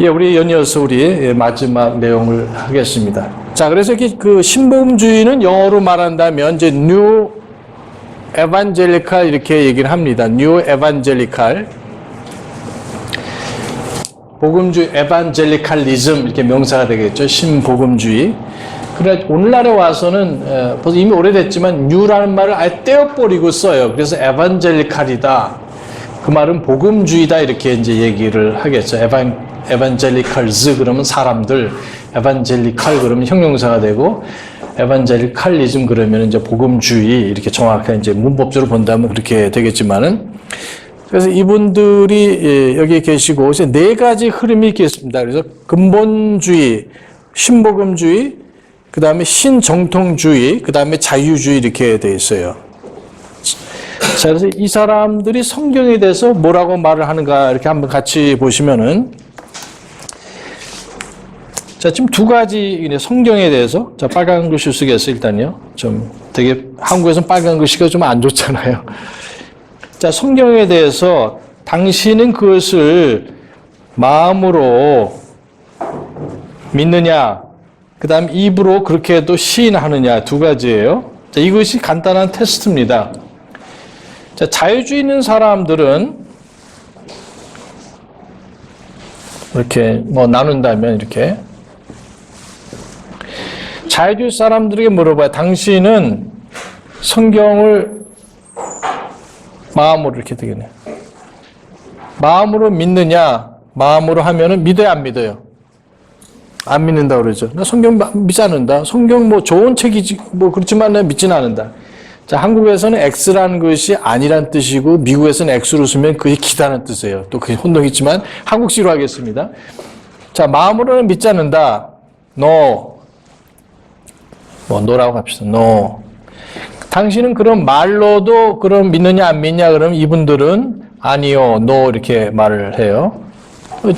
예, 우리 연이어서 우리 마지막 내용을 하겠습니다. 자, 그래서 그 신복음주의는 영어로 말한다면 이제 뉴 에반젤리칼 이렇게 얘기를 합니다. 뉴 에반젤리칼. 복음주의, 에반젤리칼리즘 이렇게 명사가 되겠죠. 신복음주의. 그래 오늘날에 와서는 벌써 이미 오래됐지만 뉴라는 말을 아예 떼어버리고 써요. 그래서 에반젤리칼이다. 그 말은 복음주의다 이렇게 이제 얘기를 하겠죠. 에반젤리칼즈 그러면 사람들, 에반젤리칼 그러면 형용사가 되고, 에반젤리칼리즘 그러면 이제 복음주의 이렇게 정확한 이제 문법적으로 본다면 그렇게 되겠지만은, 그래서 이분들이 여기 계시고 이제 네 가지 흐름이 있겠습니다. 그래서 근본주의, 신복음주의, 그 다음에 신정통주의, 그 다음에 자유주의 이렇게 돼 있어요. 자, 그래서 이 사람들이 성경에 대해서 뭐라고 말을 하는가 이렇게 한번 같이 보시면은, 자, 지금 두 가지 성경에 대해서, 자, 빨간 글씨 쓰겠어요, 일단요. 좀 되게 한국에서는 빨간 글씨가 좀 안 좋잖아요. 자, 성경에 대해서 당신은 그것을 마음으로 믿느냐, 그 다음 입으로 그렇게 해도 시인하느냐, 두 가지예요. 자, 이것이 간단한 테스트입니다. 자, 자유주의 있는 사람들은 이렇게 뭐 나눈다면 이렇게 자유주의 사람들에게 물어봐요. 당신은 성경을 마음으로 이렇게 되겠네요. 마음으로 믿느냐? 마음으로 하면은 믿어야 안 믿어요? 안 믿는다 그러죠. 나 성경 믿지 않는다. 성경 뭐 좋은 책이지 뭐 그렇지만 난 믿지는 않는다. 자, 한국에서는 X라는 것이 아니란 뜻이고 미국에서는 X로 쓰면 그게 기다는 뜻이에요. 또 그게 혼동이 있지만 한국식으로 하겠습니다. 자, 마음으로는 믿지 않는다. No. 뭐 no라고 합시다. No. 당신은 그럼 말로도 그럼 믿느냐 안 믿냐 그러면 이분들은 아니요. No 이렇게 말을 해요.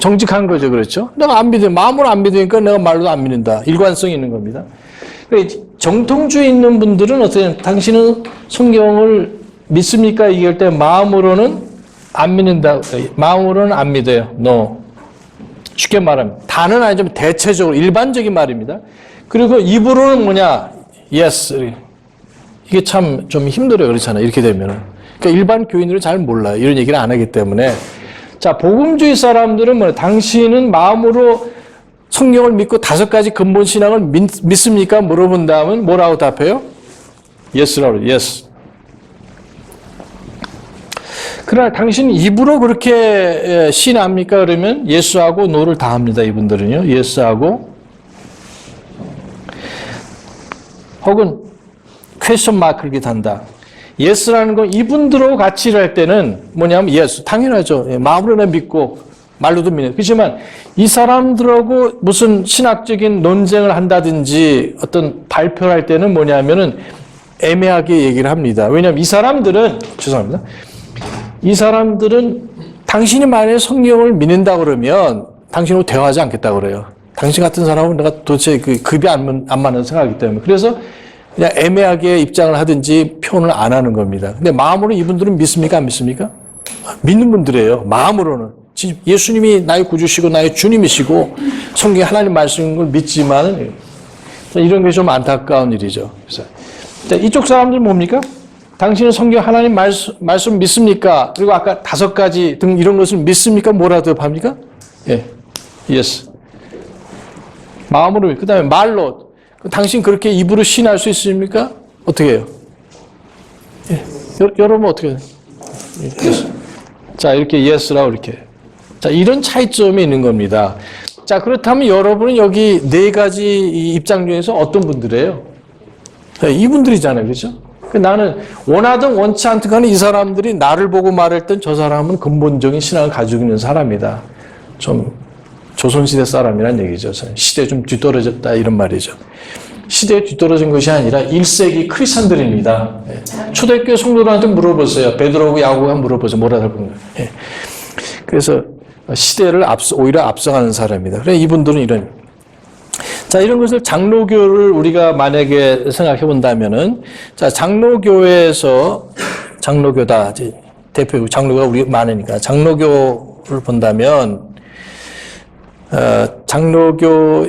정직한 거죠. 그렇죠? 내가 안 믿어요. 마음으로 안 믿으니까 내가 말로도 안 믿는다. 일관성이 있는 겁니다. 정통주의 있는 분들은 어떻게 당신은 성경을 믿습니까? 얘기할 때 마음으로는 안 믿는다. 마음으로는 안 믿어요. No. 쉽게 말하면 다는 아니지만 대체적으로 일반적인 말입니다. 그리고 입으로는 뭐냐? Yes. 이게 참 좀 힘들어요. 그렇잖아요. 이렇게 되면은. 그러니까 일반 교인들은 잘 몰라요. 이런 얘기를 안 하기 때문에. 자, 복음주의 사람들은 뭐냐? 당신은 마음으로 성경을 믿고 다섯 가지 근본 신앙을 믿습니까? 물어본다면 뭐라고 답해요? Yes라고 그래요. Yes. 그러나 당신 입으로 그렇게 신합니까? 그러면 Yes하고 No를 다 합니다. 이분들은요. Yes하고 혹은 퀘스천 마크를 단다. Yes라는 건 이분들하고 같이 일할 때는 뭐냐면 Yes. 당연하죠. 마음으로는 믿고 말로도 믿는. 그렇지만 이 사람들하고 무슨 신학적인 논쟁을 한다든지 어떤 발표를 할 때는 뭐냐면은 애매하게 얘기를 합니다. 왜냐하면 이 사람들은 죄송합니다. 이 사람들은 당신이 만약에 성경을 믿는다 그러면 당신하고 대화하지 않겠다 그래요. 당신 같은 사람은 내가 도대체 그 급이 안 맞는 생각이기 때문에. 그래서 그냥 애매하게 입장을 하든지 표현을 안 하는 겁니다. 근데 마음으로 이분들은 믿습니까? 안 믿습니까? 믿는 분들이에요. 마음으로는. 예수님이 나의 구주시고 나의 주님이시고 성경에 하나님 말씀인 걸 믿지만 이런 게 좀 안타까운 일이죠. 그래서 이쪽 사람들 뭡니까? 당신은 성경 하나님 말씀 믿습니까? 그리고 아까 다섯 가지 등 이런 것을 믿습니까? 뭐라고 대답합니까? 예, yes. 마음으로, 그 다음에 말로. 당신 그렇게 입으로 신할 수 있습니까? 어떻게 해요? 예, 여러분 어떻게 해요? yes. 자, 이렇게 yes라고 이렇게. 자, 이런 차이점이 있는 겁니다. 자, 그렇다면 여러분은 여기 네 가지 입장 중에서 어떤 분들이에요? 이분들이잖아요. 그렇죠? 나는 원하든 원치 않든 간에 이 사람들이 나를 보고 말할 땐 저 사람은 근본적인 신앙을 가지고 있는 사람이다. 좀 조선시대 사람이란 얘기죠. 시대에 좀 뒤떨어졌다 이런 말이죠. 시대에 뒤떨어진 것이 아니라 1세기 크리스찬들입니다. 초대교회 성도들한테 물어보세요. 베드로하고 야고보가 물어보세요. 뭐라 답하는 거예요. 그래서 시대를 오히려 앞서가는 사람입니다. 그래 이분들은 이런. 자, 이런 것을 장로교를 우리가 만약에 생각해 본다면은, 자, 장로교회에서, 장로교다. 대표 장로가 우리 많으니까, 장로교를 본다면, 장로교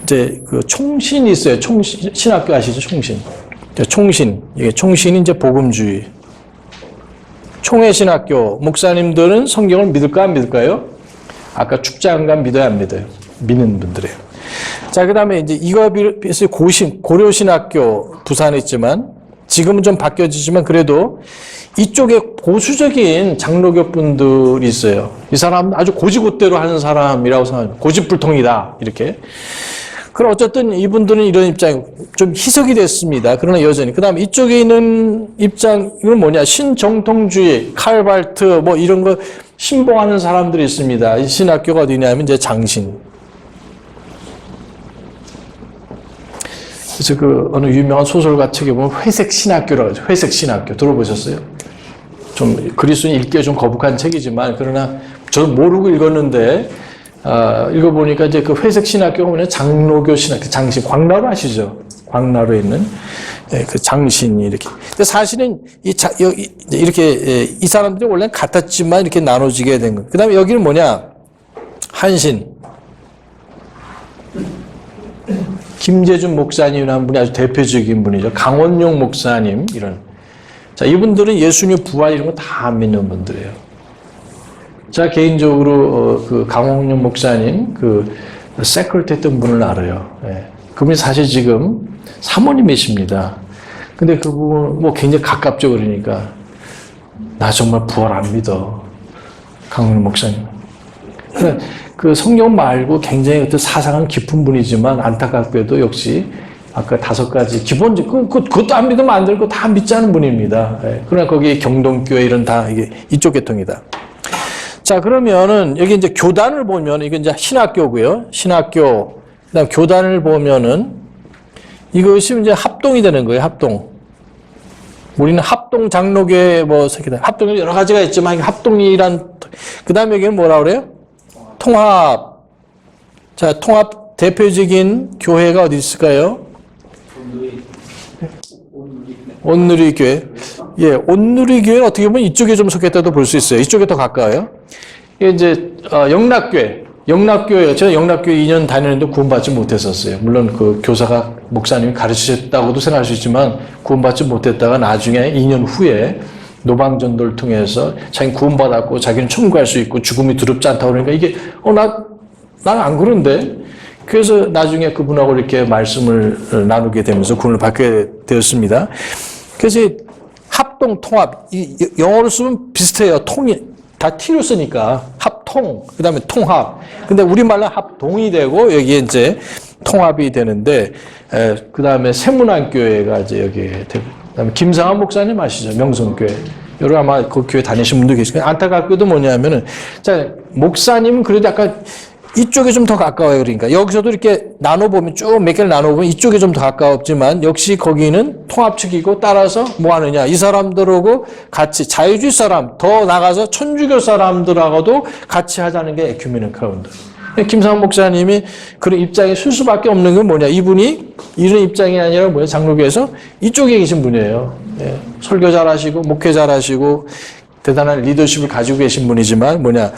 이제 그 총신이 있어요. 총신 신학교 아시죠? 총신. 총신. 이게 총신이 이제 복음주의. 총회 신학교 목사님들은 성경을 믿을까 안 믿을까요? 아까 축장관 믿어요 안 믿어요? 믿는 분들이에요. 자, 그다음에 이제 이거 비해서 고려 신학교 부산에 있지만 지금은 좀 바뀌어지지만 그래도 이쪽에 보수적인 장로교 분들이 있어요. 이 사람 아주 고지고대로 하는 사람이라고 생각합니다. 고집불통이다 이렇게. 그럼 어쨌든 이분들은 이런 입장이 좀 희석이 됐습니다. 그러나 여전히. 그 다음에 이쪽에 있는 입장, 이건 뭐냐. 신정통주의, 칼발트, 뭐 이런 거 신봉하는 사람들이 있습니다. 이 신학교가 어디냐면 이제 장신. 그래서 그 어느 유명한 소설가 책에 보면 회색 신학교라고 하죠. 회색 신학교. 들어보셨어요? 좀 그리스도인 읽기가 좀 거북한 책이지만 그러나 저도 모르고 읽었는데 읽어보니까 이제 그 회색 신학교가 뭐냐 장로교 신학교 장신 광나루 아시죠? 광나루에 있는 그 장신이 이렇게. 근데 사실은 이렇게 이 사람들이 원래 같았지만 이렇게 나눠지게 된 거. 그다음에 여기는 뭐냐 한신 김재준 목사님이라는 분이 아주 대표적인 분이죠. 강원용 목사님 이런. 자, 이분들은 예수님 부활 이런 거 다 안 믿는 분들이에요. 제가 개인적으로 그 강홍룡 목사님 그 세크리트 했던 분을 알아요. 예. 그분이 사실 지금 사모님이십니다. 근데 그분 뭐 굉장히 가깝죠. 그러니까 나 정말 부활 안 믿어. 강홍룡 목사님. 그 성경 말고 굉장히 어떤 사상은 깊은 분이지만 안타깝게도 역시 아까 5가지 기본적 그것도 안 믿으면 안 되고 다 믿지 않은 분입니다. 예. 그러나 거기 경동교회 이런 다 이게 이쪽 계통이다. 자, 그러면은 여기 이제 교단을 보면 이건 이제 신학교고요. 신학교. 그다음 교단을 보면은 이것이 이제 합동이 되는 거예요. 합동. 우리는 합동 장로교회 뭐 합동이 여러 가지가 있지만 합동이란 그다음에 여기는 뭐라 그래요? 통합. 자, 통합 대표적인 교회가 어디 있을까요? 온누리교회. 예, 온누리교회는 어떻게 보면 이쪽에 좀 속했다도 볼 수 있어요. 이쪽에 더 가까워요. 이게 이제 영락교회. 영락교회. 제가 영락교회 2년 다니는데 구원받지 못했었어요. 물론 그 교사가 목사님이 가르치셨다고도 생각할 수 있지만 구원받지 못했다가 나중에 2년 후에 노방전도를 통해서 자기는 구원받았고 자기는 천국갈 수 있고 죽음이 두렵지 않다고 그러니까 이게 난 안 그런데 그래서 나중에 그분하고 이렇게 말씀을 나누게 되면서 구원을 받게 되었습니다. 그래서 합동, 통합, 영어로 쓰면 비슷해요. 통이, 다 T로 쓰니까 합통, 그 다음에 통합. 근데 우리말로 합동이 되고 여기에 이제 통합이 되는데, 그 다음에 세문안교회가 이제 여기에 되고, 그 다음에 김상환 목사님 아시죠? 명성교회. 여러분 아마 그 교회 다니신 분도 계시고, 안타깝게도 뭐냐면은, 자, 목사님은 그래도 약간 이쪽에 좀 더 가까워요. 그러니까 여기서도 이렇게 나눠보면 쭉 몇 개를 나눠보면 이쪽에 좀 더 가까웠지만 역시 거기는 통합 측이고 따라서 뭐 하느냐 이 사람들하고 같이 자유주의 사람 더 나가서 천주교 사람들하고도 같이 하자는 게 에큐메니컬. 김상훈 목사님이 그런 입장에 쓸 수밖에 없는 건 뭐냐 이분이 이런 입장이 아니라 뭐야 장로교에서 이쪽에 계신 분이에요. 예, 설교 잘하시고 목회 잘하시고 대단한 리더십을 가지고 계신 분이지만 뭐냐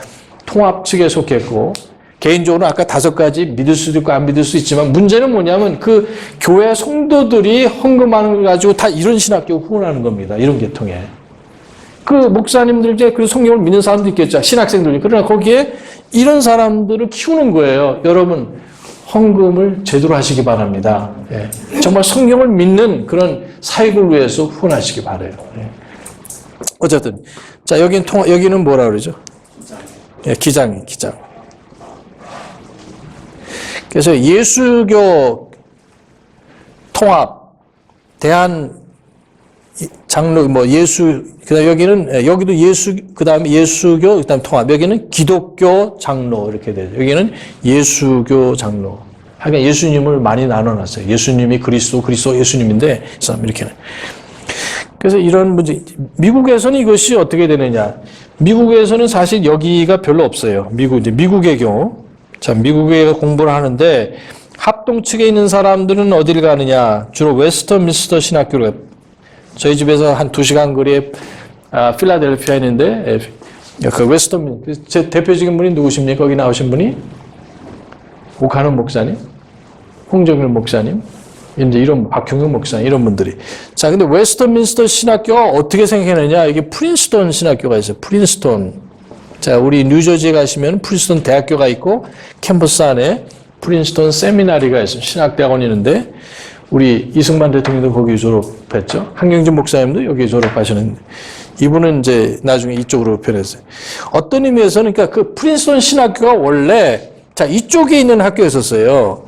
통합 측에 속했고 개인적으로 아까 5가지 믿을 수도 있고 안 믿을 수 있지만 문제는 뭐냐면 그 교회 성도들이 헌금하는 걸 가지고 다 이런 신학교 후원하는 겁니다. 이런 계통에. 그 목사님들 이제 그 성경을 믿는 사람도 있겠죠. 신학생들이. 그러나 거기에 이런 사람들을 키우는 거예요. 여러분 헌금을 제대로 하시기 바랍니다. 예. 정말 성경을 믿는 그런 사역을 위해서 후원하시기 바라요. 예. 어쨌든 자 여기는 뭐라 그러죠? 예, 기장. 그래서 예수교 통합, 대한 장로, 뭐 예수, 그다음 여기도 예수, 그다음에 예수교, 그다음 통합. 여기는 기독교 장로 이렇게 되죠. 여기는 예수교 장로. 하여간 예수님을 많이 나눠놨어요. 예수님이 그리스도 예수님인데 이렇게는. 그래서 이런 문제. 미국에서는 이것이 어떻게 되느냐? 미국에서는 사실 여기가 별로 없어요. 미국의 경우. 자, 미국에 공부를 하는데 합동 측에 있는 사람들은 어디를 가느냐? 주로 웨스터민스터 신학교를 가요. 저희 집에서 한 2시간 거리에 필라델피아에 있는데 그 웨스턴, 제 대표적인 분이 누구십니까? 거기 나오신 분이? 오카노 목사님? 홍정일 목사님? 이제 이런 박형영 목사님 이런 분들이. 자, 근데 웨스턴민스터 신학교가 어떻게 생각했느냐? 이게 프린스턴 신학교가 있어요. 프린스턴. 자, 우리 뉴저지에 가시면 프린스턴 대학교가 있고 캠퍼스 안에 프린스턴 세미나리가 있어요. 신학대학원이 있는데 우리 이승만 대통령도 거기 졸업했죠. 한경진 목사님도 여기 졸업하셨는데 이분은 이제 나중에 이쪽으로 변했어요. 어떤 의미에서는 그러니까 그 프린스턴 신학교가 원래 자, 이쪽에 있는 학교였었어요.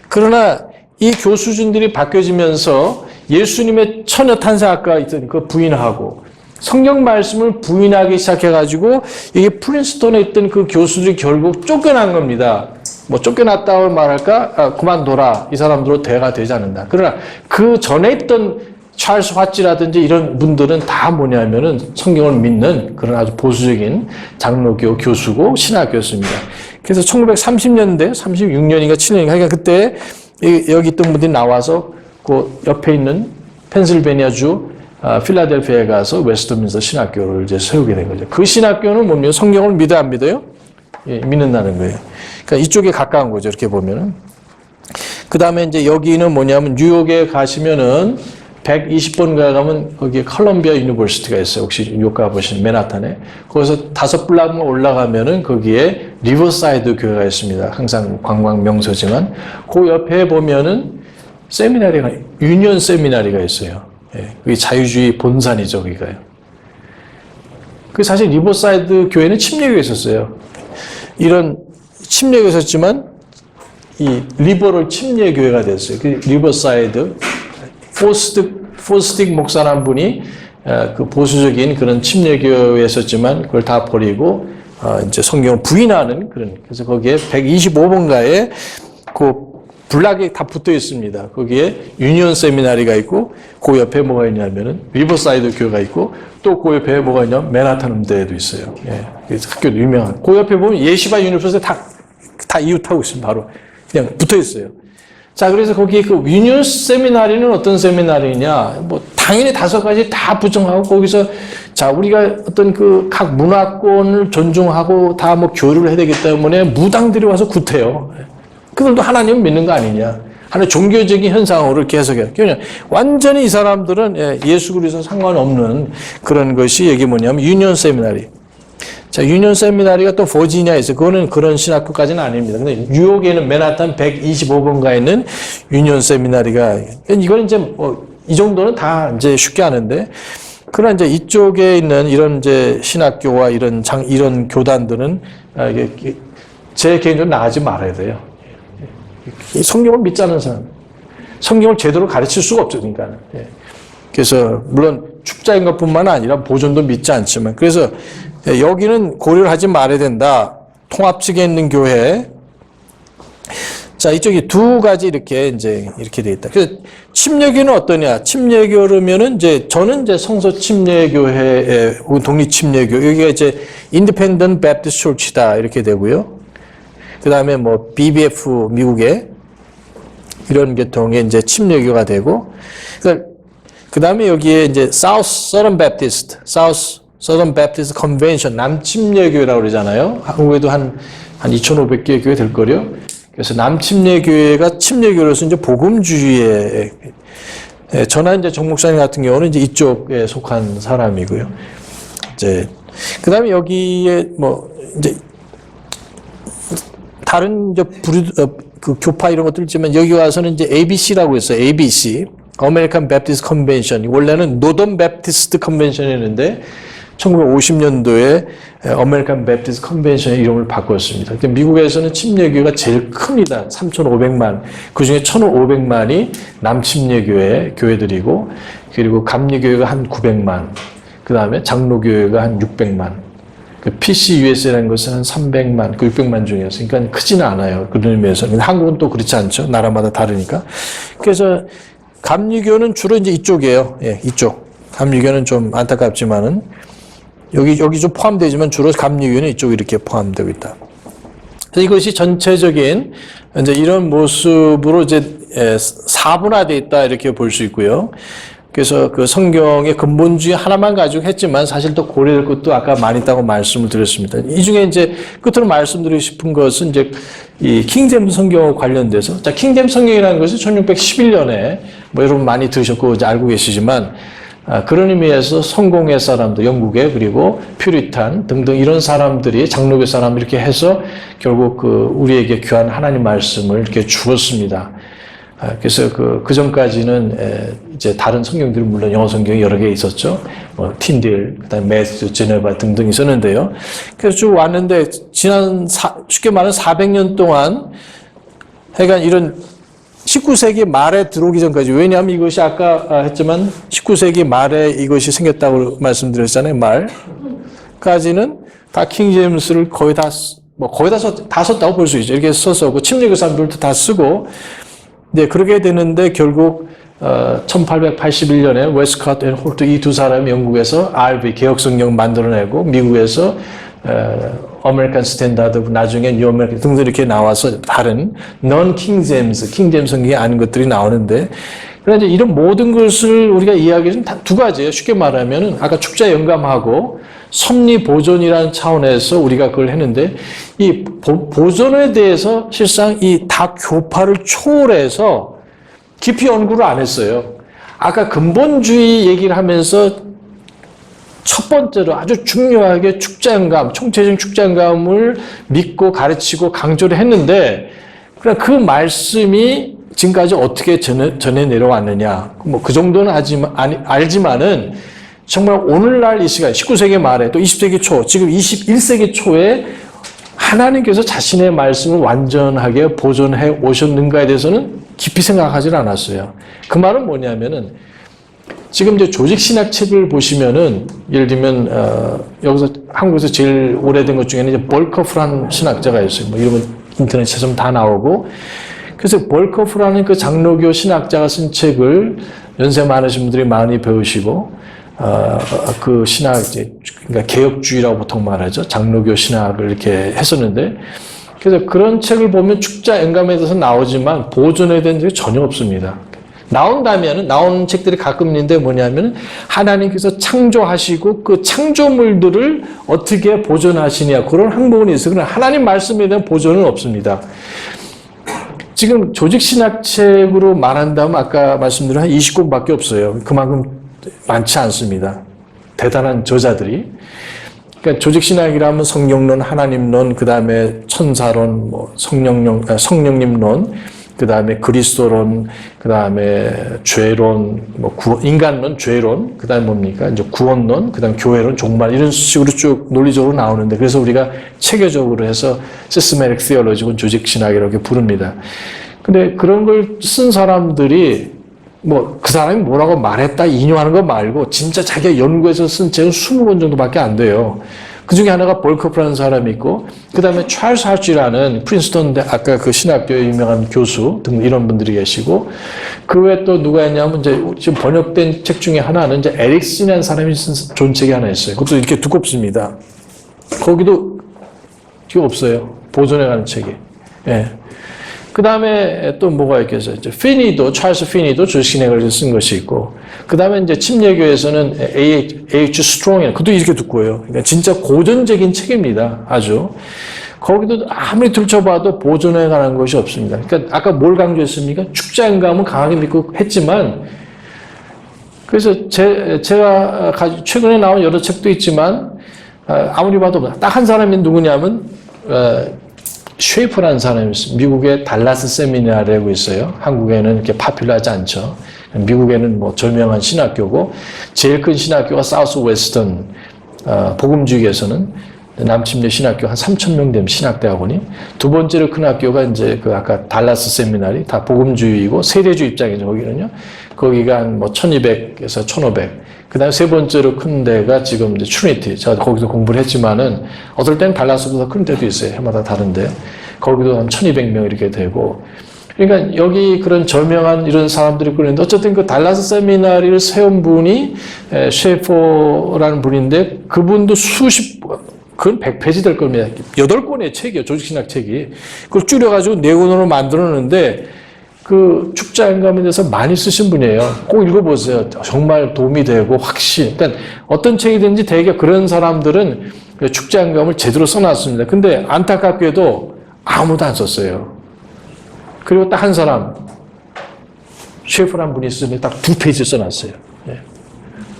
그러나 이 교수진들이 바뀌어지면서 예수님의 처녀 탄생학과 있던 그 부인하고 성경 말씀을 부인하기 시작해가지고 이게 프린스턴에 있던 그 교수들이 결국 쫓겨난 겁니다. 뭐 쫓겨났다고 말할까? 그만둬라. 이 사람들로 대화가 되지 않는다. 그러나 그 전에 있던 찰스 화찌라든지 이런 분들은 다 뭐냐면은 성경을 믿는 그런 아주 보수적인 장로교 교수고 신학교였습니다. 그래서 1930년대, 36년인가 7년인가 그러니까 그때 여기 있던 분들이 나와서 그 옆에 있는 펜실베니아주 필라델피아에 가서 웨스트민스터 신학교를 이제 세우게 된 거죠. 그 신학교는 뭡니까? 성경을 믿어요, 안 믿어요? 예, 믿는다는 거예요. 그러니까 이쪽에 가까운 거죠, 이렇게 보면은. 그 다음에 이제 여기는 뭐냐면 뉴욕에 가시면은 120번 가면 거기에 컬럼비아 유니버시티가 있어요. 혹시 뉴욕 가보시면 맨하탄에. 거기서 5블락만 올라가면은 거기에 리버사이드 교회가 있습니다. 항상 관광 명소지만. 그 옆에 보면은 세미나리가, 유니언 세미나리가 있어요. 예, 그게 자유주의 본산이죠, 거기가요. 그 사실 리버사이드 교회는 침례교회 있었어요. 이런 침례교회 있었지만 이 리버럴 침례교회가 됐어요. 그 리버사이드 포스틱 목사라는 분이 그 보수적인 그런 침례교회였었지만 그걸 다 버리고 이제 성경을 부인하는 그런 그래서 거기에 125번가에 그 블락이 다 붙어 있습니다. 거기에 유니온 세미나리가 있고 그 옆에 뭐가 있냐면은 리버사이드 교회가 있고 또 그 옆에 뭐가 있냐면 맨하탄 음대에도 있어요. 예, 학교도 유명한. 그 옆에 보면 예시바 유니버시티 다 이웃하고 있습니다. 바로 그냥 붙어 있어요. 자, 그래서 거기 그 유니온 세미나리는 어떤 세미나리냐? 뭐 당연히 5가지 다 부정하고 거기서 자 우리가 어떤 그 각 문화권을 존중하고 다 뭐 교류를 해야 되기 때문에 무당들이 와서 구태요. 그들도 하나님 믿는 거 아니냐? 하나의 종교적인 현상으로 이렇게 해석해요. 그냥 완전히 이 사람들은 예수 그리스도 상관없는 그런 것이 여기 뭐냐면 유니온 세미나리. 자, 유니온 세미나리가 또 버지니아에 있어요. 그거는 그런 신학교까지는 아닙니다. 근데 뉴욕에는 맨하탄 125번가에 있는 유니온 세미나리가 이건 이제 뭐 이 정도는 다 이제 쉽게 아는데 그러나 이제 이쪽에 있는 이런 이제 신학교와 이런 교단들은 제 개인적으로 나가지 말아야 돼요. 성경을 믿지 않는 사람, 성경을 제대로 가르칠 수가 없죠, 그러니까. 그래서 물론 축자인 것뿐만 아니라 보존도 믿지 않지만 그래서 여기는 고려를 하지 말아야 된다. 통합 측에 있는 교회. 자, 이쪽이 2가지 이렇게 돼 있다. 그래서 침례교는 어떠냐? 침례교로면은 저는 이제 성서 침례교회의 독립 침례교. 여기가 이제 인디펜던트 배프티스트 처치다. 이렇게 되고요. 그 다음에 뭐 BBF 미국의 이런 계통의 이제 침례교가 되고, 그 다음에 여기에 이제 Southern Baptist Convention 남침례교회라고 그러잖아요. 한국에도 한 2,500개의 교회 될 거요. 그래서 남침례교회가 침례교로서 이제 복음주의에 저나 이제 정 목사님 같은 경우는 이제 이쪽에 속한 사람이고요. 이제 그 다음에 여기에 뭐 이제 다른 이제 그 교파 이런 것들 있지만 여기 와서는 이제 ABC라고 했어요. ABC, American Baptist Convention. 원래는 Northern Baptist Convention이었는데 1950년도에 American Baptist Convention의 이름을 바꿨습니다. 근데 미국에서는 침례교회가 제일 큽니다. 3,500만. 그 중에 1,500만이 남침례교회 교회들이고, 그리고 감리교회가 한 900만. 그 다음에 장로교회가 한 600만. 그 PCUS라는 것은 한 300만, 그 600만 중에서. 그러니까 크지는 않아요. 그런 의미에서. 근데 한국은 또 그렇지 않죠. 나라마다 다르니까. 그래서 감리교는 주로 이제 이쪽이에요. 예, 이쪽. 감리교는 좀 안타깝지만은 여기 좀 포함되지만 주로 감리교는 이쪽 이렇게 포함되고 있다. 그래서 이것이 전체적인 이제 이런 모습으로 이제 사분화되어 있다 이렇게 볼 수 있고요. 그래서 그 성경의 근본주의 하나만 가지고 했지만 사실 또 고려될 것도 아까 많이 있다고 말씀을 드렸습니다. 이 중에 이제 끝으로 말씀드리고 싶은 것은 이제 이 킹제임스 성경과 관련돼서, 자, 킹제임스 성경이라는 것이 1611년에 뭐 여러분 많이 들으셨고 이제 알고 계시지만, 그런 의미에서 성공의 사람들, 영국에, 그리고 퓨리탄 등등 이런 사람들이, 장로교 사람 이렇게 해서 결국 그 우리에게 귀한 하나님 말씀을 이렇게 주었습니다. 그래서 그 전까지는 이제 다른 성경들이 물론 영어 성경이 여러 개 있었죠. 뭐 틴딜, 그다음에 매스, 제네바 등등 있었는데요. 그래서 쭉 왔는데 지난 쉽게 말하면 400년 동안 하여간 이런 19세기 말에 들어오기 전까지, 왜냐하면 이것이 아까 했지만 19세기 말에 이것이 생겼다고 말씀드렸잖아요. 말까지는 다 킹제임스를 거의 다 썼다고 볼 수 있죠. 이렇게 써서 침례교 사람들도 다 쓰고, 네, 그렇게 되는데 결국 1881년에 웨스트컷 앤 홀트 이 두 사람이 영국에서 RV 개혁성경 만들어내고, 미국에서 어메리칸 스탠다드, 나중에 뉴 어메리칸 등등 이렇게 나와서 다른 넌 킹제임스 성경이 아닌 것들이 나오는데, 그런데 이런 모든 것을 우리가 이야기는 다 두 가지예요. 쉽게 말하면은 아까 축자 영감하고 섭리 보존이라는 차원에서 우리가 그걸 했는데, 이 보존에 대해서 실상 이 다 교파를 초월해서 깊이 연구를 안 했어요. 아까 근본주의 얘기를 하면서 첫 번째로 아주 중요하게 축자영감, 총체적인 축자영감을 믿고 가르치고 강조를 했는데, 그럼 그 말씀이 지금까지 어떻게 전해 내려왔느냐. 뭐 그 정도는 알지만은 정말 오늘날 이 시간, 19세기 말에 또 20세기 초, 지금 21세기 초에 하나님께서 자신의 말씀을 완전하게 보존해 오셨는가에 대해서는 깊이 생각하지 않았어요. 그 말은 뭐냐면은, 지금 이제 조직신학 책을 보시면은, 예를 들면, 여기서 한국에서 제일 오래된 것 중에는 이제 벌커프라는 신학자가 있어요. 뭐 이런 거 인터넷 찾으면 다 나오고. 그래서 벌커프라는 그 장로교 신학자가 쓴 책을 연세 많으신 분들이 많이 배우시고, 그 신학, 그러니까 개혁주의라고 보통 말하죠. 장로교 신학을 이렇게 했었는데, 그래서 그런 책을 보면 축자 영감에 대해서 나오지만 보존에 대한 적이 전혀 없습니다. 나온 책들이 가끔 있는데 뭐냐면, 하나님께서 창조하시고 그 창조물들을 어떻게 보존하시냐, 그런 항목은 있어요. 그러나 하나님 말씀에 대한 보존은 없습니다. 지금 조직신학책으로 말한다면 아까 말씀드린 한 20권밖에 없어요. 그만큼 많지 않습니다. 대단한 저자들이. 그러니까 조직신학이라면 성경론, 하나님론, 그 다음에 천사론, 뭐 성령님론, 그 다음에 그리스도론, 그 다음에 죄론, 뭐 인간론, 죄론, 그 다음에 뭡니까? 이제 구원론, 그 다음에 교회론, 종말, 이런 식으로 쭉 논리적으로 나오는데, 그래서 우리가 체계적으로 해서 시스테매틱 티올로지, 조직신학이라고 이렇게 부릅니다. 근데 그런 걸 쓴 사람들이 뭐 그 사람이 뭐라고 말했다 인용하는 거 말고 진짜 자기가 연구해서 쓴 책은 20권 정도밖에 안 돼요. 그 중에 하나가 볼커프라는 사람이 있고, 그 다음에 찰스 하치라는 프린스턴 아까 그 신학교의 유명한 교수 등 이런 분들이 계시고, 그 외에 또 누가 있냐면 이제 지금 번역된 책 중에 하나는 이제 에릭슨이라는 사람이 쓴 좋은 책이 하나 있어요. 그것도 이렇게 두껍습니다. 거기도 이게 없어요. 보존해가는 책이. 예. 그 다음에 또 뭐가 있겠어요. 이제 찰스 피니도 조직신학을 쓴 것이 있고, 그 다음에 이제 침례교에서는 A.H. 스트롱이라는, 그것도 이렇게 두꺼워요. 그러니까 진짜 고전적인 책입니다. 아주. 거기도 아무리 들춰봐도 보존해 가는 것이 없습니다. 그러니까 아까 뭘 강조했습니까? 축자영감은 강하게 믿고 했지만, 그래서 제가 최근에 나온 여러 책도 있지만, 아무리 봐도 딱 한 사람이 누구냐면, 쉐이퍼라는 사람이 있어요. 미국의 달라스 세미나리라고 있어요. 한국에는 이렇게 파퓰러하지 않죠. 미국에는 뭐 절명한 신학교고, 제일 큰 신학교가 사우스 웨스턴, 복음주의에서는 남침례 신학교 한 3,000명 되는 신학대학원이, 두 번째로 큰 학교가 이제 그 아까 달라스 세미나리, 다 복음주의이고 세대주의 입장이죠. 거기는요. 거기가 한 뭐 1,200에서 1,500. 그 다음에 세 번째로 큰 데가 지금 이제 트리니티. 제가 거기서 공부를 했지만은, 어떨 때는 달라스보다 큰 데도 있어요. 해마다 다른데. 거기도 한 1,200명 이렇게 되고. 그러니까 여기 그런 저명한 이런 사람들이 그러는데, 어쨌든 그 달라스 세미나리를 세운 분이 쉐퍼라는 분인데, 그분도 그건 100페이지 될 겁니다. 8권의 책이에요. 조직신학 책이. 그걸 줄여가지고 4권으로 만들었는데, 그 축자연감에 대해서 많이 쓰신 분이에요. 꼭 읽어보세요. 정말 도움이 되고 확신. 그러니까 어떤 책이든지 대개 그런 사람들은 축자연감을 제대로 써놨습니다. 근데 안타깝게도 아무도 안 썼어요. 그리고 딱 한 사람, 셰프란 분이 쓰는데 딱 2페이지 써놨어요.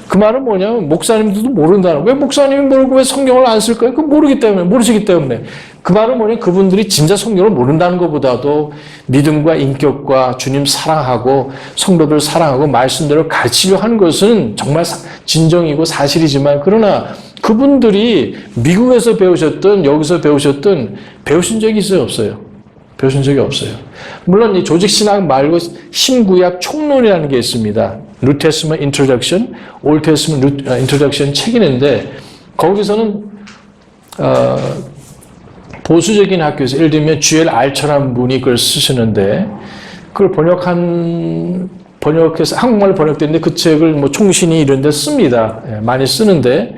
그 말은 뭐냐면 목사님들도 모른다는. 왜 목사님이 모르고 왜 성경을 안 쓸까요? 그 모르시기 때문에. 그 말은 뭐냐면 그분들이 진짜 성경을 모른다는 것보다도 믿음과 인격과 주님 사랑하고 성도들 사랑하고 말씀대로 가르치려 하는 것은 정말 진정이고 사실이지만, 그러나 그분들이 미국에서 배우셨든 여기서 배우셨든 배우신 적이 있어요, 없어요? 배우신 적이 없어요. 물론 이 조직신학 말고 신구약 총론이라는 게 있습니다. New Testament Introduction, Old Testament Introduction 책이 있는데, 거기서는 보수적인 학교에서 예를 들면 G.L. 알처라는 분이 그걸 쓰시는데, 그걸 번역해서 한국말로 번역됐는데 그 책을 뭐 총신이 이런 데 씁니다. 많이 쓰는데,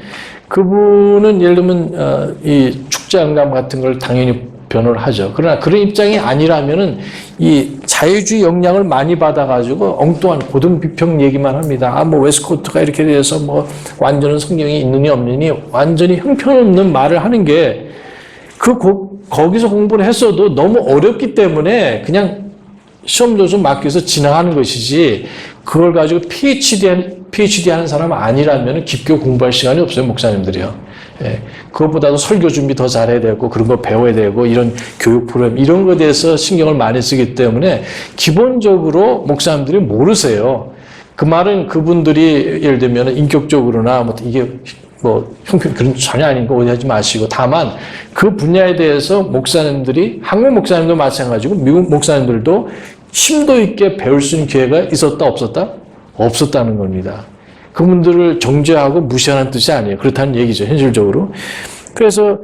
그분은 예를 들면 이 축제연감 같은 걸 당연히 변호를 하죠. 그러나 그런 입장이 아니라면은 이 자유주의 영향을 많이 받아가지고 엉뚱한 고등비평 얘기만 합니다. 뭐 웨스코트가 이렇게 돼서 뭐 완전한 성경이 있느니 없느니 완전히 형편없는 말을 하는 게, 거기서 공부를 했어도 너무 어렵기 때문에 그냥 시험 조수 맡겨서 지나가는 것이지, 그걸 가지고 PhD 하는 사람은 아니라면 깊게 공부할 시간이 없어요, 목사님들이요. 그것보다도 설교 준비 더 잘해야 되고, 그런 거 배워야 되고, 이런 교육 프로그램, 이런 거에 대해서 신경을 많이 쓰기 때문에 기본적으로 목사님들이 모르세요. 그 말은 그분들이 예를 들면 인격적으로나 뭐 이게 뭐 형편 그런 전혀 아닌 거 오해하지 마시고, 다만 그 분야에 대해서 목사님들이, 한국 목사님도 마찬가지고 미국 목사님들도 심도 있게 배울 수 있는 기회가 있었다 없었다? 없었다는 겁니다. 그분들을 정죄하고 무시하는 뜻이 아니에요. 그렇다는 얘기죠, 현실적으로. 그래서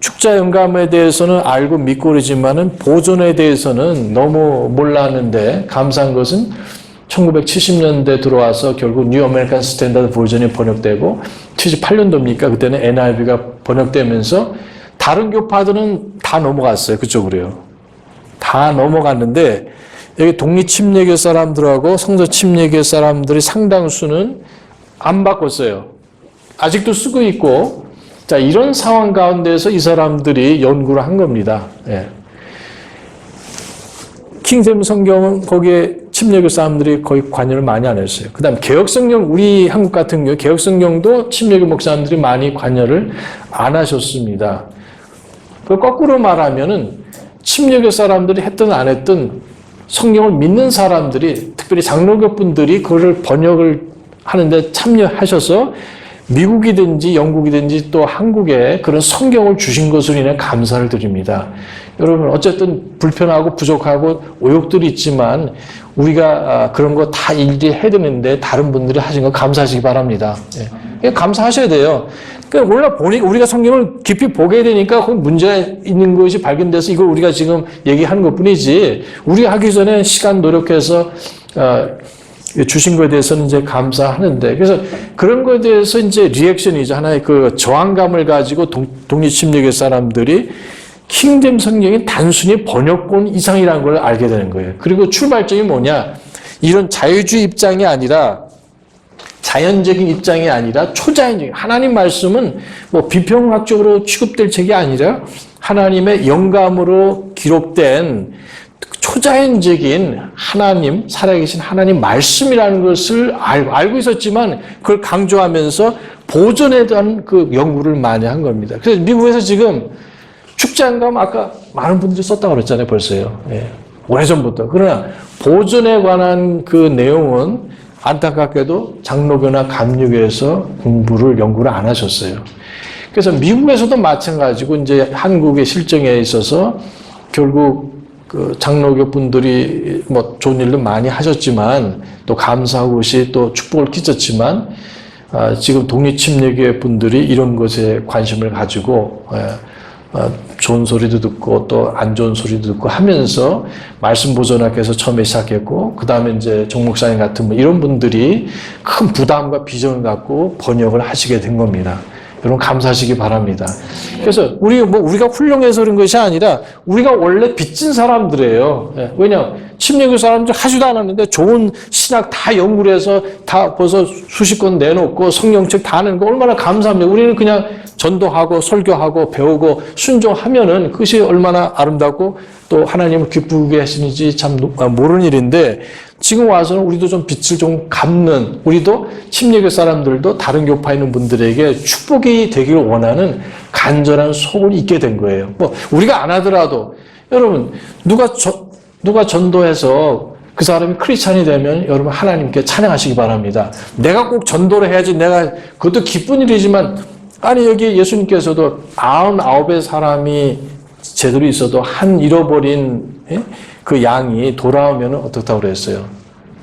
축자연감에 대해서는 알고 믿고 그러지만은 보존에 대해서는 너무 몰랐는데, 감사한 것은 1970년대 들어와서 결국 뉴 아메리칸 스탠다드 버전이 번역되고, 78년도입니까? 그때는 NIV가 번역되면서 다른 교파들은 다 넘어갔어요. 그쪽으로요. 다 넘어갔는데, 여기 독립침례교 사람들하고 성서침례교 사람들이 상당수는 안 바꿨어요. 아직도 쓰고 있고, 자, 이런 상황 가운데서 이 사람들이 연구를 한 겁니다. 킹제임스 성경은 거기에 침례교 사람들이 거의 관여를 많이 안 했어요. 그 다음 개혁성경, 우리 한국 같은 경우 개혁성경도 침례교 목사님들이 많이 관여를 안 하셨습니다. 그 거꾸로 말하면은 침례교 사람들이 했든 안 했든 성경을 믿는 사람들이, 특별히 장로교 분들이 그거를 번역을 하는데 참여하셔서 미국이든지 영국이든지 또 한국에 그런 성경을 주신 것으로 인해 감사를 드립니다. 여러분, 어쨌든 불편하고 부족하고 오욕들이 있지만 우리가 그런 거 다 일일이 해야 되는데 다른 분들이 하신 거 감사하시기 바랍니다. 감사하셔야 돼요. 그러니까 우리가 성경을 깊이 보게 되니까 그 문제가 있는 것이 발견돼서 이걸 우리가 지금 얘기하는 것 뿐이지, 우리가 하기 전에 시간 노력해서 주신 것에 대해서는 이제 감사하는데, 그래서 그런 것에 대해서 이제 리액션이죠. 하나의 그 저항감을 가지고 독립침례교 사람들이 킹제임 성경이 단순히 번역본 이상이라는 걸 알게 되는 거예요. 그리고 출발점이 뭐냐? 이런 자유주의 입장이 아니라, 자연적인 입장이 아니라 초자연적인, 하나님 말씀은 뭐 비평학적으로 취급될 책이 아니라 하나님의 영감으로 기록된 초자연적인 하나님, 살아계신 하나님 말씀이라는 것을 알고 있었지만 그걸 강조하면서 보존에 대한 그 연구를 많이 한 겁니다. 그래서 미국에서 지금 축제연감 아까 많은 분들이 썼다고 그랬잖아요, 벌써요. 오래전부터. 그러나 보존에 관한 그 내용은 안타깝게도 장로교나 감리교에서 연구를 안 하셨어요. 그래서 미국에서도 마찬가지고 이제 한국의 실정에 있어서 결국 그 장로교 분들이 뭐 좋은 일도 많이 하셨지만 또 감사하고 것이 또 축복을 끼쳤지만 지금 독립침례교회 분들이 이런 것에 관심을 가지고 좋은 소리도 듣고 또 안 좋은 소리도 듣고 하면서 말씀 보존학교에서 처음에 시작했고, 그 다음에 이제 정 목사님 같은 이런 분들이 큰 부담과 비전을 갖고 번역을 하시게 된 겁니다. 여러분 감사하시기 바랍니다. 그래서 우리가 훌륭해서 그런 것이 아니라 우리가 원래 빚진 사람들이에요. 왜냐? 침례교 사람들 하지도 않았는데 좋은 신학 다 연구를 해서 다 벌써 수십 권 내놓고 성경책 다 하는 거 얼마나 감사합니다. 우리는 그냥 전도하고 설교하고 배우고 순종하면은 그것이 얼마나 아름답고 또 하나님을 기쁘게 하시는지 참 모르는 일인데, 지금 와서는 우리도 좀 빛을 좀 갚는, 우리도 침례교 사람들도 다른 교파에 있는 분들에게 축복이 되기를 원하는 간절한 소원이 있게 된 거예요. 뭐 우리가 안 하더라도 여러분 누가 전도해서 그 사람이 크리스찬이 되면 여러분 하나님께 찬양하시기 바랍니다. 내가 꼭 전도를 해야지, 내가 그것도 기쁜 일이지만, 아니 여기 예수님께서도 99의 사람이 제대로 있어도 한 잃어버린 그 양이 돌아오면 어떻다고 그랬어요?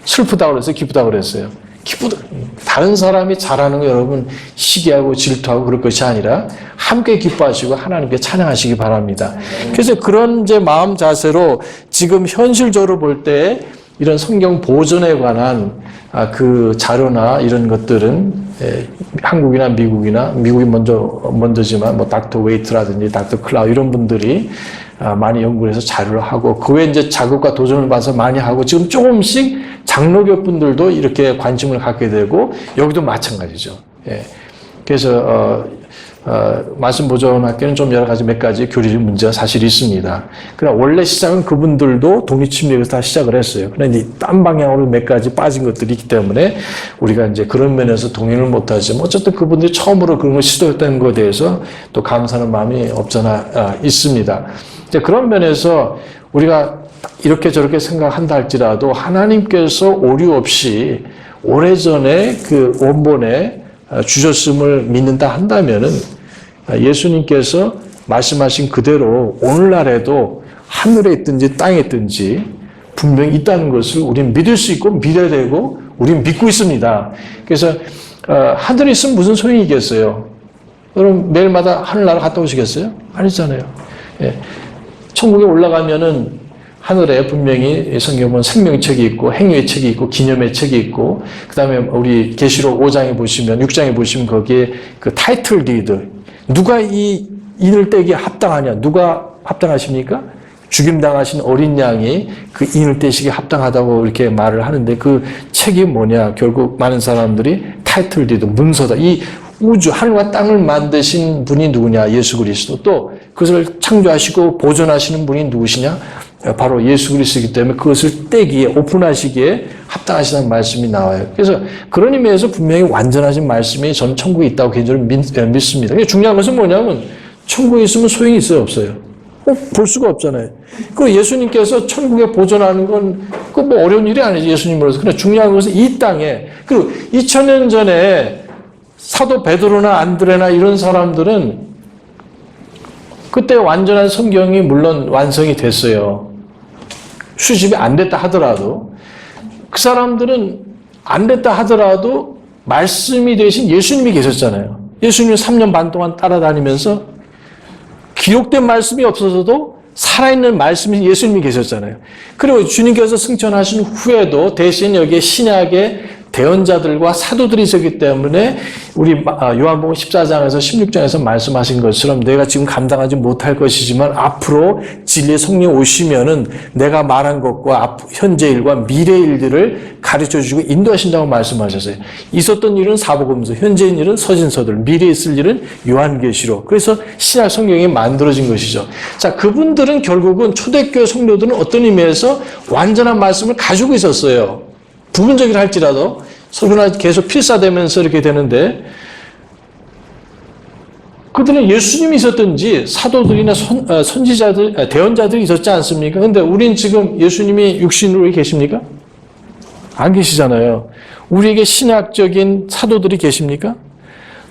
슬프다고 그랬어요? 기쁘다고 그랬어요? 기쁘다. 다른 사람이 잘하는 거 여러분 시기하고 질투하고 그럴 것이 아니라 함께 기뻐하시고 하나님께 찬양하시기 바랍니다. 그래서 그런 이제 마음 자세로 지금 현실적으로 볼 때 이런 성경 보존에 관한 그 자료나 이런 것들은 한국이나 미국이 먼저지만 뭐 닥터 웨이트라든지 닥터 클라우 이런 분들이 많이 연구를 해서 자료를 하고, 그 외에 이제 자극과 도전을 받아서 많이 하고, 지금 조금씩 장로교 분들도 이렇게 관심을 갖게 되고, 여기도 마찬가지죠. 예. 그래서 말씀 보존학교는 좀 여러 가지 몇 가지 교리적 문제가 사실 있습니다. 그러나 원래 시작은 그분들도 독립침례에서 다 시작을 했어요. 그런데 이제 딴 방향으로 몇 가지 빠진 것들이 있기 때문에 우리가 이제 그런 면에서 동의를 못하지만, 어쨌든 그분들이 처음으로 그런 걸 시도했다는 것에 대해서 또 감사하는 마음이 없잖아 있습니다. 이제 그런 면에서 우리가 이렇게 저렇게 생각한다 할지라도 하나님께서 오류 없이 오래전에 그 원본에 주셨음을 믿는다 한다면은 예수님께서 말씀하신 그대로 오늘날에도 하늘에 있든지 땅에 있든지 분명히 있다는 것을 우리는 믿을 수 있고 믿어야 되고 우리는 믿고 있습니다. 그래서 하늘에 있으면 무슨 소용이 있겠어요? 여러분 매일마다 하늘나라 갔다 오시겠어요? 아니잖아요. 예. 천국에 올라가면은 하늘에 분명히 성경에 보면 생명의 책이 있고 행위의 책이 있고 기념의 책이 있고, 그 다음에 우리 계시록 5장에 보시면 6장에 보시면 거기에 그 타이틀 디드, 누가 이 인을 떼기에 합당하냐, 누가 합당하십니까? 죽임당하신 어린 양이 그 인을 떼시기에 합당하다고 이렇게 말을 하는데, 그 책이 뭐냐? 결국 많은 사람들이 타이틀 디드, 문서다. 이 우주, 하늘과 땅을 만드신 분이 누구냐? 예수 그리스도. 또 그것을 창조하시고 보존하시는 분이 누구시냐? 바로 예수 그리스도이기 때문에 그것을 떼기에, 오픈하시기에 합당하시다는 말씀이 나와요. 그래서 그런 의미에서 분명히 완전하신 말씀이 저는 천국에 있다고 개인적으로 믿습니다. 중요한 것은 뭐냐면 천국에 있으면 소용이 있어요, 없어요? 볼 수가 없잖아요. 그리고 예수님께서 천국에 보존하는 건 그 뭐 어려운 일이 아니죠, 예수님으로서. 그러나 중요한 것은 이 땅에, 그리고 2000년 전에 사도 베드로나 안드레나 이런 사람들은 그때 완전한 성경이 물론 완성이 됐어요. 수집이 안 됐다 하더라도 그 사람들은 안 됐다 하더라도 말씀이 되신 예수님이 계셨잖아요. 예수님이 3년 반 동안 따라다니면서 기록된 말씀이 없어서도 살아있는 말씀이 예수님이 계셨잖아요. 그리고 주님께서 승천하신 후에도 대신 여기에 신약의 대언자들과 사도들이 있었기 때문에 우리 요한복음 14장에서 16장에서 말씀하신 것처럼 내가 지금 감당하지 못할 것이지만 앞으로 진리의 성령 오시면은 내가 말한 것과 현재 일과 미래 일들을 가르쳐 주시고 인도하신다고 말씀하셨어요. 있었던 일은 사복음서, 현재 일은 서신서들, 미래에 있을 일은 요한계시록. 그래서 신약 성경이 만들어진 것이죠. 자, 그분들은 결국은 초대교회 성도들은 어떤 의미에서 완전한 말씀을 가지고 있었어요. 부분적이라 할지라도 서로나 계속 필사되면서 이렇게 되는데, 그들은 예수님이 있었든지 사도들이나 선지자들, 대언자들이 있었지 않습니까? 근데 우린 지금 예수님이 육신으로 계십니까? 안 계시잖아요. 우리에게 신약적인 사도들이 계십니까?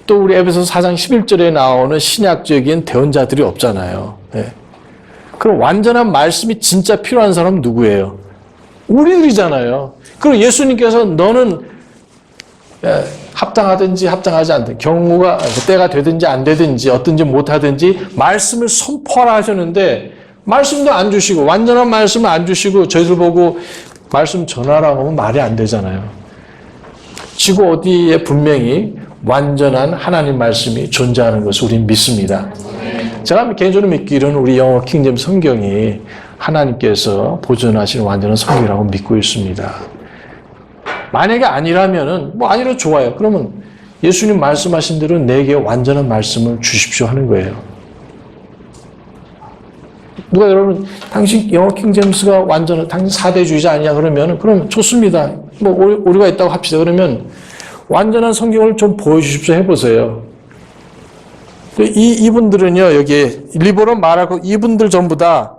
또 우리 에베소서 4장 11절에 나오는 신약적인 대언자들이 없잖아요. 네. 그럼 완전한 말씀이 진짜 필요한 사람은 누구예요? 우리들이잖아요. 그리고 예수님께서 너는 합당하든지 합당하지 않든 경우가 때가 되든지 안 되든지 어떤지 못하든지 말씀을 선포하라 하셨는데 말씀도 안 주시고 완전한 말씀을 안 주시고 저희들 보고 말씀 전하라고 하면 말이 안 되잖아요. 지구 어디에 분명히 완전한 하나님 말씀이 존재하는 것을 우리는 믿습니다. 제가 개인적으로 믿기로는 우리 영어 킹제임스 성경이 하나님께서 보존하신 완전한 성경이라고 믿고 있습니다. 만약에 아니라면은 뭐 아니라 좋아요. 그러면 예수님 말씀하신 대로 내게 완전한 말씀을 주십시오 하는 거예요. 누가 여러분 당신 영어 킹제임스가 완전한 당신 사대주의자 아니냐 그러면 그럼 좋습니다. 뭐 오류가 있다고 합시다. 그러면 완전한 성경을 좀 보여주십시오 해보세요. 이분들은요 여기 일부러 말하고 이분들 전부 다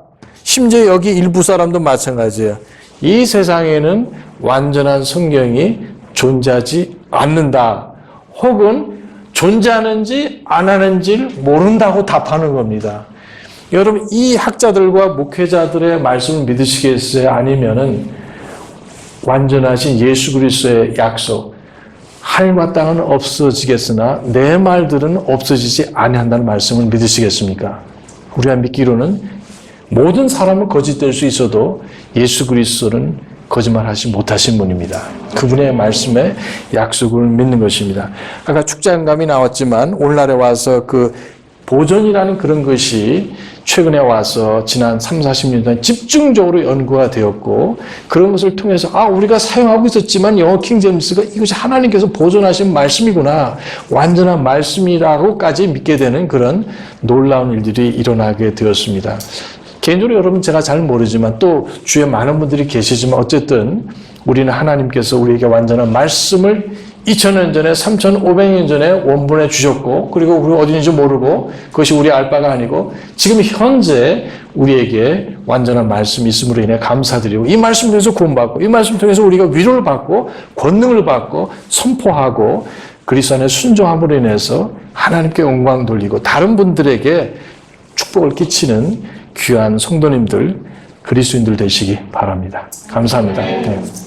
심지어 여기 일부 사람도 마찬가지예요. 이 세상에는 완전한 성경이 존재하지 않는다. 혹은 존재하는지 안 하는지를 모른다고 답하는 겁니다. 여러분 이 학자들과 목회자들의 말씀을 믿으시겠어요? 아니면은 완전하신 예수 그리스도의 약속 하늘과 땅은 없어지겠으나 내 말들은 없어지지 아니한다는 말씀을 믿으시겠습니까? 우리가 믿기로는 모든 사람은 거짓될 수 있어도 예수 그리스도는 거짓말하지 못하신 분입니다. 그분의 말씀에 약속을 믿는 것입니다. 아까 축장감이 나왔지만 오늘날에 와서 그 보존이라는 그런 것이 최근에 와서 지난 3, 40년 동안 집중적으로 연구가 되었고 그런 것을 통해서 우리가 사용하고 있었지만 영어 킹제임스가 이것이 하나님께서 보존하신 말씀이구나 완전한 말씀이라고까지 믿게 되는 그런 놀라운 일들이 일어나게 되었습니다. 개인적으로 여러분 제가 잘 모르지만 또 주위에 많은 분들이 계시지만 어쨌든 우리는 하나님께서 우리에게 완전한 말씀을 2000년 전에 3500년 전에 원본에 주셨고 그리고 우리 어디 있는지 모르고 그것이 우리 알 바가 아니고 지금 현재 우리에게 완전한 말씀이 있음으로 인해 감사드리고 이 말씀 통해서 구원받고 이 말씀 통해서 우리가 위로를 받고 권능을 받고 선포하고 그리스도 안에 순종함으로 인해서 하나님께 영광 돌리고 다른 분들에게 축복을 끼치는 귀한 성도님들 그리스도인들 되시기 바랍니다. 감사합니다. 네.